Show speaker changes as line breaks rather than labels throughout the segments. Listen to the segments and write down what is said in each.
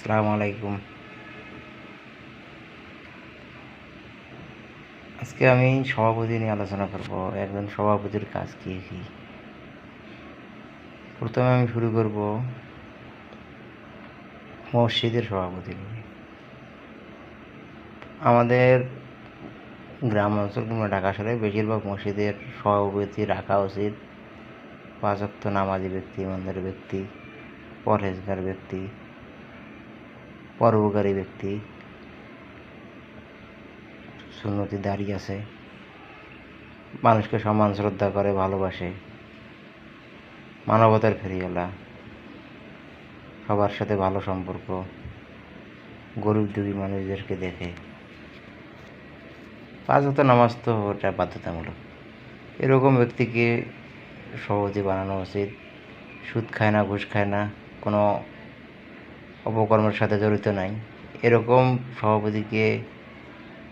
আসসালামু আলাইকুম। আজকে আমি সভাপতি নিয়ে আলোচনা করব। একজন সভাপতির কাজ কী কী। প্রথমে আমি শুরু করব মসজিদের সভাপতি নিয়ে। আমাদের গ্রাম অঞ্চল কিংবা ঢাকা শহরে বেশিরভাগ মসজিদের সভাপতি রাখা উচিত 5 ওয়াক্ত নামাজি ব্যক্তি, ইমানদার ব্যক্তি, পরহেজগার ব্যক্তি, পরোপকারী ব্যক্তি, সুন্নতি দাঁড়িয়ে আছে, মানুষকে সম্মান শ্রদ্ধা করে, ভালোবাসে, মানবতার ফেরিওয়ালা, সবার সাথে ভালো সম্পর্ক, গরিব দুঃখী মানুষদেরকে দেখে। 5 ওয়াক্ত নামাজ তো ওটা বাধ্যতামূলক। এরকম ব্যক্তিকে সভাপতি বানানো উচিত। সুদ খায় না, ঘুষ খায় না, কোনো অপকর্মের সাথে জড়িত নাই, এরকম সভাপতিকে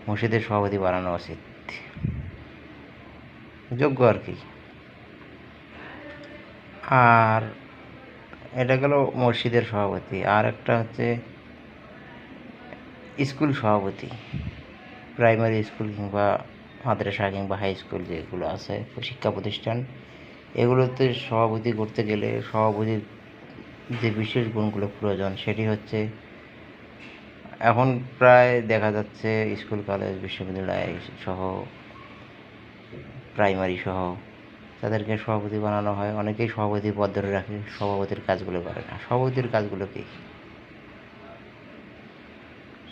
মসজিদের সভাপতি বানানো উচিত, যোগ্য আর কি। আর এটা গেল মসজিদের সভাপতি। আর একটা হচ্ছে স্কুল সভাপতি, প্রাইমারি স্কুল কিংবা মাদ্রাসা কিংবা হাই স্কুল যেগুলো আছে শিক্ষা প্রতিষ্ঠান, এগুলোতে সভাপতি করতে গেলে সভাপতির যে বিশেষ গুণগুলো প্রয়োজন সেটি হচ্ছে, এখন প্রায় দেখা যাচ্ছে স্কুল, কলেজ, বিশ্ববিদ্যালয় সহ, প্রাইমারি সহ তাদেরকে সভাপতি বানানো হয়। অনেকেই সভাপতি পদ ধরে রাখে, সভাপতির কাজগুলো করে না। সভাপতির কাজগুলো কী?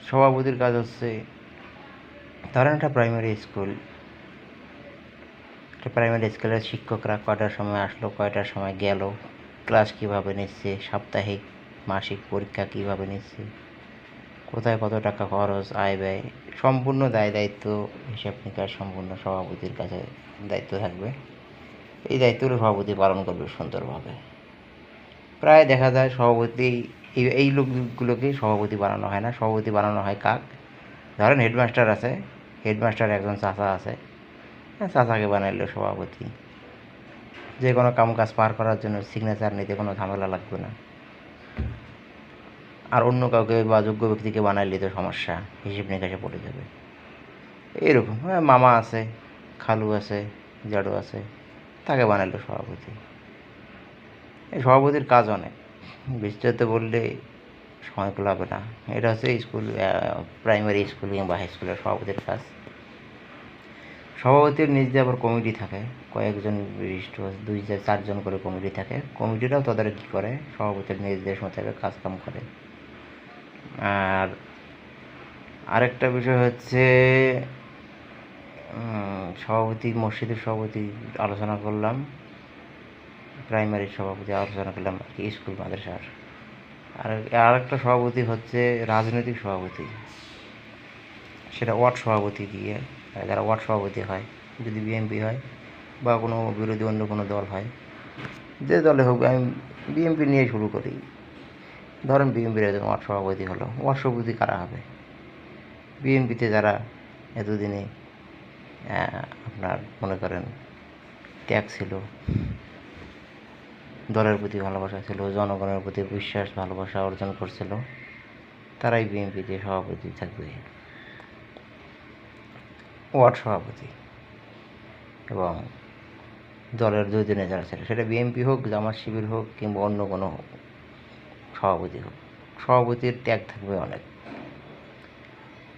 সভাপতির কাজ হচ্ছে, ধরেন একটা প্রাইমারি স্কুলের শিক্ষকরা কয়টার সময় আসলো, কয়টার সময় গেল, ক্লাস কীভাবে নিচ্ছে, সাপ্তাহিক মাসিক পরীক্ষা কীভাবে নিচ্ছে, কোথায় কত টাকা খরচ, আয় ব্যয়, সম্পূর্ণ দায়িত্ব, হিসাব নিকাশ সম্পূর্ণ সভাপতির কাছে দায়িত্ব থাকবে। এই দায়িত্বগুলো সভাপতি পালন করবে সুন্দরভাবে। প্রায় দেখা যায় সভাপতি, এই লোকগুলোকে সভাপতি বানানো হয় না। সভাপতি বানানো হয় কাক? ধরেন হেডমাস্টার আছে, হেডমাস্টার একজন চাচা আছে, চাচাকে বানাইলো সভাপতি। যে কোনো কাম কাজ পার করার জন্য সিগনেচার নিতে কোনো ঝামেলা লাগবে না। আর অন্য কাউকে বা যোগ্য ব্যক্তিকে বানাইলে তো সমস্যা, হিসেব নিকাশে পড়ে যাবে। এরকম মামা আছে, খালু আছে, জাডু আছে, তাকে বানাইলো সভাপতি। এই সভাপতির কাজ অনেক, বিস্তারিত বললে সময় লাগবে না। এটা হচ্ছে স্কুল, প্রাইমারি স্কুল কিংবা হাই স্কুলের সভাপতির কাজ। সভাপতির নিজ দিয়ে আবার কমিটি থাকে, কয়েকজন বিশিষ্ট 2-4 জন করে কমিটি থাকে। কমিটিটাও তদারকি করে, সভাপতির নির্দেশ মোতাবেক কাজকাম করে। আর আরেকটা বিষয় হচ্ছে, সভাপতি, মসজিদের সভাপতি আলোচনা করলাম, প্রাইমারির সভাপতি আলোচনা করলাম আর কি, স্কুল মাদ্রাসার। আর আরেকটা সভাপতি হচ্ছে রাজনৈতিক সভাপতি। সেটা ওয়ার্ড সভাপতি দিয়ে, যারা ওয়ার্ড সভাপতি হয়, যদি বিএনপি হয় বা কোনো বিরোধী অন্য কোনো দল হয়, যে দলে হোক, আমি বিএনপি নিয়ে শুরু করি। ধরেন বিএনপির একজন ওয়ার্ড সভাপতি হলো, ওয়ার্ড সভাপতি কারা হবে? বিএনপিতে যারা এতদিনে আপনার মনে করেন ত্যাগ ছিল, দলের প্রতি ভালোবাসা ছিল, জনগণের প্রতি বিশ্বাস ভালোবাসা অর্জন করছিল, তারাই বিএনপিতে সভাপতি থাকবে, ওয়ার্ড সভাপতি। এবং দলের 2 দিনে যারা ছিল, সেটা বিএনপি হোক, জামাত শিবির হোক কিংবা অন্য কোনো সভাপতি হোক, সভাপতির ত্যাগ থাকবে অনেক।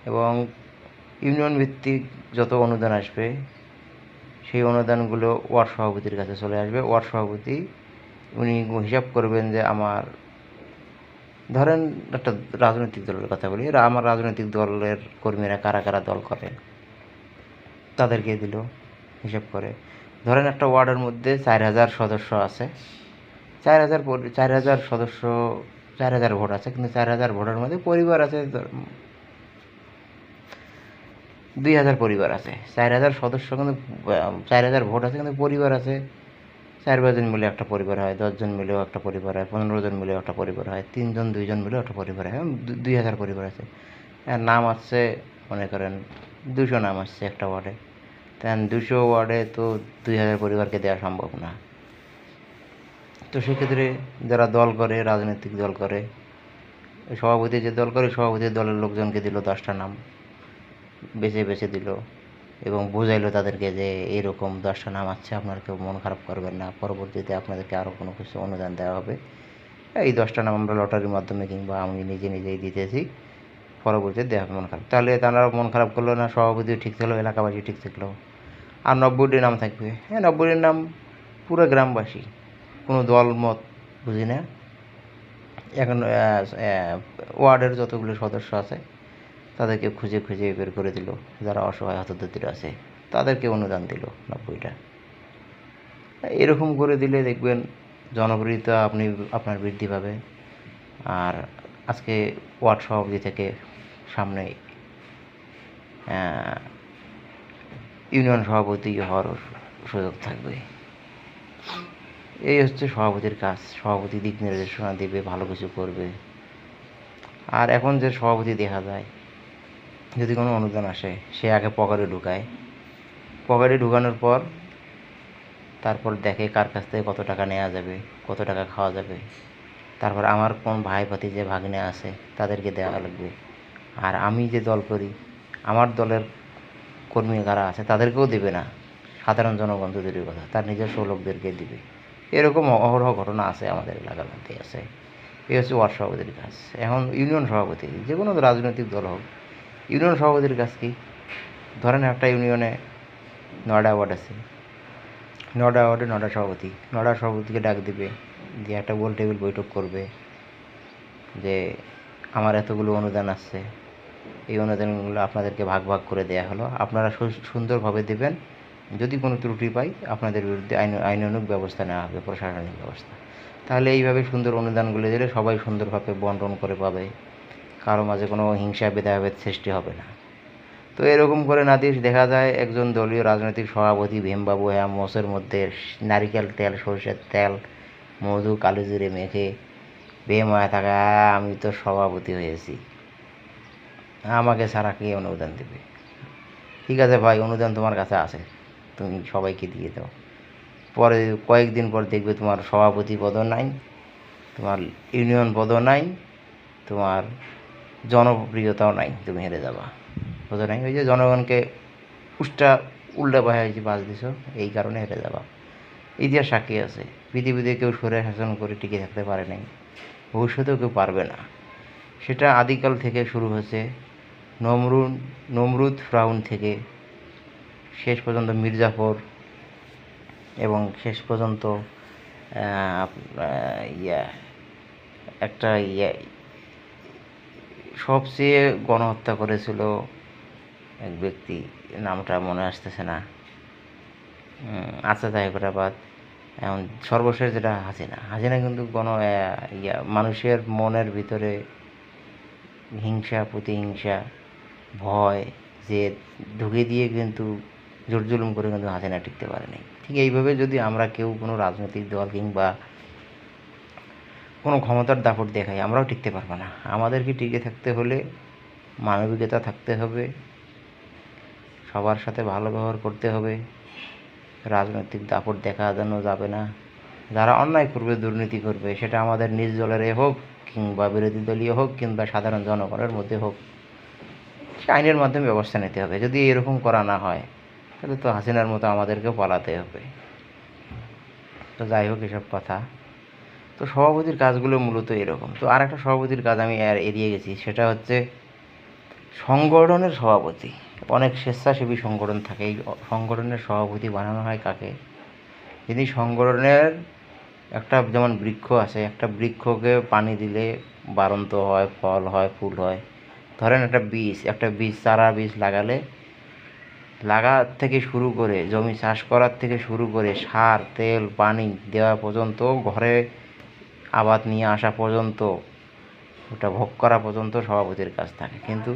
এবং ইউনিয়ন ভিত্তিক যত অনুদান আসবে, সেই অনুদানগুলো ওয়ার্ড সভাপতির কাছে চলে আসবে। ওয়ার্ড সভাপতি উনি হিসাব করবেন যে আমার, ধরেন একটা রাজনৈতিক দলের কথা বলি, আমার রাজনৈতিক দলের কর্মীরা কারা কারা দল করে, তাদেরকে দিল হিসাব করে। ধরেন একটা ওয়ার্ডের মধ্যে 4000 সদস্য আছে, 4000 সদস্য, 4000 ভোট আছে, কিন্তু 4000 ভোটের মধ্যে পরিবার আছে 2000 পরিবার আছে। 4000 সদস্য কিন্তু, 4000 ভোট আছে, কিন্তু পরিবার আছে 4-5 জন মিলে একটা পরিবার হয়, 10 জন মিলেও একটা পরিবার হয়, 15 জন মিলেও একটা পরিবার হয়, 3 জন 2 জন মিলেও একটা পরিবার হয়, 2000 পরিবার আছে। নাম আসছে মনে করেন 200 নাম আসছে একটা ওয়ার্ডে, তাই 200 ওয়ার্ডে তো 2000 পরিবারকে দেওয়া সম্ভব না। তো সেক্ষেত্রে যারা দল করে, রাজনৈতিক দল করে, সভাপতি যে দল করে সভাপতি দলের লোকজনকে দিল 10টা নাম বেছে বেছে দিল এবং বোঝাইলো তাদেরকে যে এরকম 10টা নাম আছে, আপনারা কেউ মন খারাপ করবেন না, পরবর্তীতে আপনাদেরকে আরও কোনো কিছু অনুদান দেওয়া হবে। এই 10টা নাম আমরা লটারির মাধ্যমে কিংবা আমি নিজেই দিতেছি, পরবর্তীতে দেওয়া হবে মন খারাপ। তাহলে তারা মন খারাপ করলো না, সভাপতিও ঠিক থাকলো, এলাকাবাসী ঠিক থাকলো। আর 90টি নাম থাকবে, হ্যাঁ 90টির নাম পুরো গ্রামবাসী, কোনো দল মত বুঝি না। এখন ওয়ার্ডের যতগুলো সদস্য আছে তাদেরকে খুঁজে খুঁজে বের করে দিল, যারা অসহায় হতদরিদ্র আছে তাদেরকে অনুদান দিল 90টা। এরকম করে দিলে দেখবেন জনপ্রিয়তা আপনার বৃদ্ধি পাবে। আর আজকে ওয়ার্ড সভাপতি থেকে সামনে ইউনিয়ন সভাপতি হওয়ার সুযোগ থাকবে। এই হচ্ছে সভাপতির কাজ। সভাপতি দিক নির্দেশনা দেবে, ভালো কিছু করবে। আর এখন যে সভাপতি দেখা যায়, যদি কোনো অনুদান আসে সে আগে পকেটে ঢুকায়, পকেটে ঢুকানোর পর তারপর দেখে কার কাছ থেকে কত টাকা নেওয়া যাবে, কত টাকা খাওয়া যাবে, তারপর আমার কোন ভাই ভাতি যে ভাগ্নে আছে তাদেরকে দেওয়া লাগবে। আর আমি যে দল করি, আমার দলের কর্মী যারা আছে তাদেরকেও দেবে না, সাধারণ জনগণ তো দূরের কথা, তার নিজস্ব লোকদেরকে দিবে। এরকম অহরহ ঘটনা আছে আমাদের এলাকার মধ্যে আছে। এই হচ্ছে ওয়ার্ড সভাপতির কাজ। এখন ইউনিয়ন সভাপতি, যে কোনো রাজনৈতিক দল হোক, ইউনিয়ন সভাপতির কাজ কি? ধরেন একটা ইউনিয়নে 9টা ওয়ার্ড আছে, 9টা ওয়ার্ডে 9টা সভাপতি, 9টা সভাপতিকে ডাক দিবে, দিয়ে একটা গোল টেবিল বৈঠক করবে যে আমার এতগুলো অনুদান আসছে, এই অনুদানগুলো আপনাদেরকে ভাগ ভাগ করে দেওয়া হলো, আপনারা সুন্দরভাবে দেবেন, যদি কোনো ত্রুটি পাই আপনাদের বিরুদ্ধে আইনানুগ ব্যবস্থা নেওয়া হবে, প্রশাসনিক ব্যবস্থা। তাহলে এইভাবে সুন্দর অনুদানগুলো দিলে সবাই সুন্দরভাবে বন্টন করে পাবে, কারো মাঝে কোনো হিংসা ভেদাভেদ সৃষ্টি হবে না। তো এরকম করে না দিয়ে দেখা যায় একজন দলীয় রাজনৈতিক সভাপতি ভীমবাবু হ্যাঁ মোষের মধ্যে নারিকেল তেল, সরষের তেল, মধু, কালোজিরে মেখে বেমায় থাকা, আমি তো সভাপতি হয়েছি, আমাকে ছাড়া কে অনুদান দেবে? ঠিক আছে ভাই, অনুদান তোমার কাছে আছে, তুমি সবাইকে দিয়ে দাও। পরে কয়েকদিন পর দেখবে তোমার সভাপতি পদও নাই, তোমার ইউনিয়ন পদও নাই, তোমার জনপ্রিয়তাও নাই, তুমি হেরে যাবা। বোঝো নাই? ওই যে জনগণকে উল্টা পায়ে বাজ দিছ, এই কারণে হেরে যাবা। ইতিহাস সাক্ষী আছে, পৃথিবীতে কেউ সরে শাসন করে টিকে থাকতে পারে নাই, ভবিষ্যতেও কেউ পারবে না। সেটা আদিকাল থেকে শুরু হয়েছে, নমরুদ ফ্রাউন থেকে শেষ পর্যন্ত মির্জাফর, এবং শেষ পর্যন্ত একটা সবচেয়ে গণহত্যা করেছিল এক ব্যক্তি, নামটা মনে আসতেছে না, আচ্ছা তাই করে বাদ। এখন সর্বশেষ যেটা হাসিনা কিন্তু মানুষের মনের ভিতরে হিংসা, প্রতিহিংসা, ভয় যে ঢুকে দিয়ে কিন্তু জোর জুলুম করে কিন্তু হাসিনা টিকতে পারেনি। ঠিক এইভাবে যদি আমরা কেউ কোনো রাজনৈতিক দল কিংবা কোনো ক্ষমতার দাপট দেখাই, আমরাও টিকতে পারবো না। আমাদেরকে টিকে থাকতে হলে মানবিকতা থাকতে হবে, সবার সাথে ভালো ব্যবহার করতে হবে, রাজনৈতিক দাপট দেখানো যাবে না। যারা অন্যায় করবে, দুর্নীতি করবে, সেটা আমাদের নিজ দলের হোক কিংবা বিরোধী দলীয় হোক কিংবা সাধারণ জনগণের মধ্যে হোক, সে আইনের মাধ্যমে ব্যবস্থা নিতে হবে। যদি এরকম করা না হয় তাহলে তো হাসিনার মতো আমাদেরকেও পালাতে হবে। তো যাই হোক, এসব কথা। তো সভাপতির কাজগুলো মূলত এরকম। তো আর একটা সভাপতির কাজ আমি এড়িয়ে গেছি, সেটা হচ্ছে সংগঠনের সভাপতি। অনেক স্বেচ্ছাসেবী সংগঠন থাকে, এই সংগঠনের সভাপতি বানানো হয় কাকে? যিনি সংগঠনের একটা, যেমন বৃক্ষ আছে, একটা বৃক্ষকে পানি দিলে বাড়ন্ত হয়, ফল হয়, ফুল হয়। ধরেন একটা চারা বীজ লাগার থেকে শুরু করে জমি চাষ করার থেকে শুরু করে সার, তেল, পানি দেওয়া পর্যন্ত, ঘরে আবাদ নিয়ে আসা পর্যন্ত, ওটা ভোগ করা পর্যন্ত সভাপতির কাজ থাকে। কিন্তু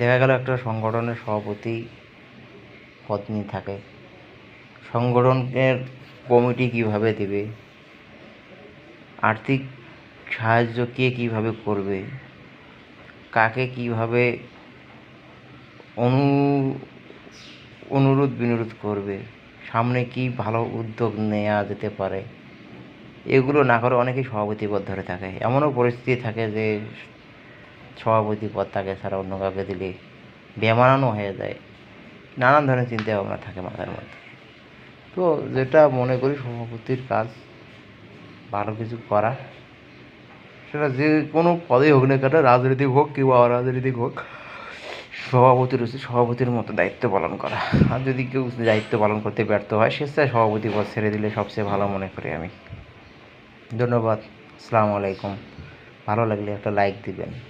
দেখা গেল একটা সংগঠনের সভাপতি পত্নী থাকে, সংগঠনের কমিটি কিভাবে দেবে, আর্থিক সাহায্য কে কীভাবে করবে, কাকে কীভাবে অনুরোধ বিনোরোধ করবে, সামনে কি ভালো উদ্যোগ নেওয়া যেতে পারে, এগুলো না করে অনেকেই সভাপতি পদ ধরে থাকে। এমনও পরিস্থিতি থাকে যে সভাপতি পদ তাকে ছাড়া অন্য কাউকে দিলে বেমানানও হয়ে যায়। নানান ধরনের চিন্তা ভাবনা থাকে মাথার মধ্যে। তো যেটা মনে করি সভাপতির কাজ ভালো কিছু করা, সেটা যে কোনো পদেই হোক না কেন, রাজনৈতিক হোক কিংবা অরাজনৈতিক হোক, সভাপতির উচিত সভাপতির মতো দায়িত্ব পালন করা। আর যদি কেউ দায়িত্ব পালন করতে ব্যর্থ হয়, স্বেচ্ছায় সভাপতি পদ ছেড়ে দিলে সবচেয়ে ভালো মনে করি আমি। ধন্যবাদ। আসসালামু আলাইকুম। ভালো লাগলে একটা লাইক দিবেন।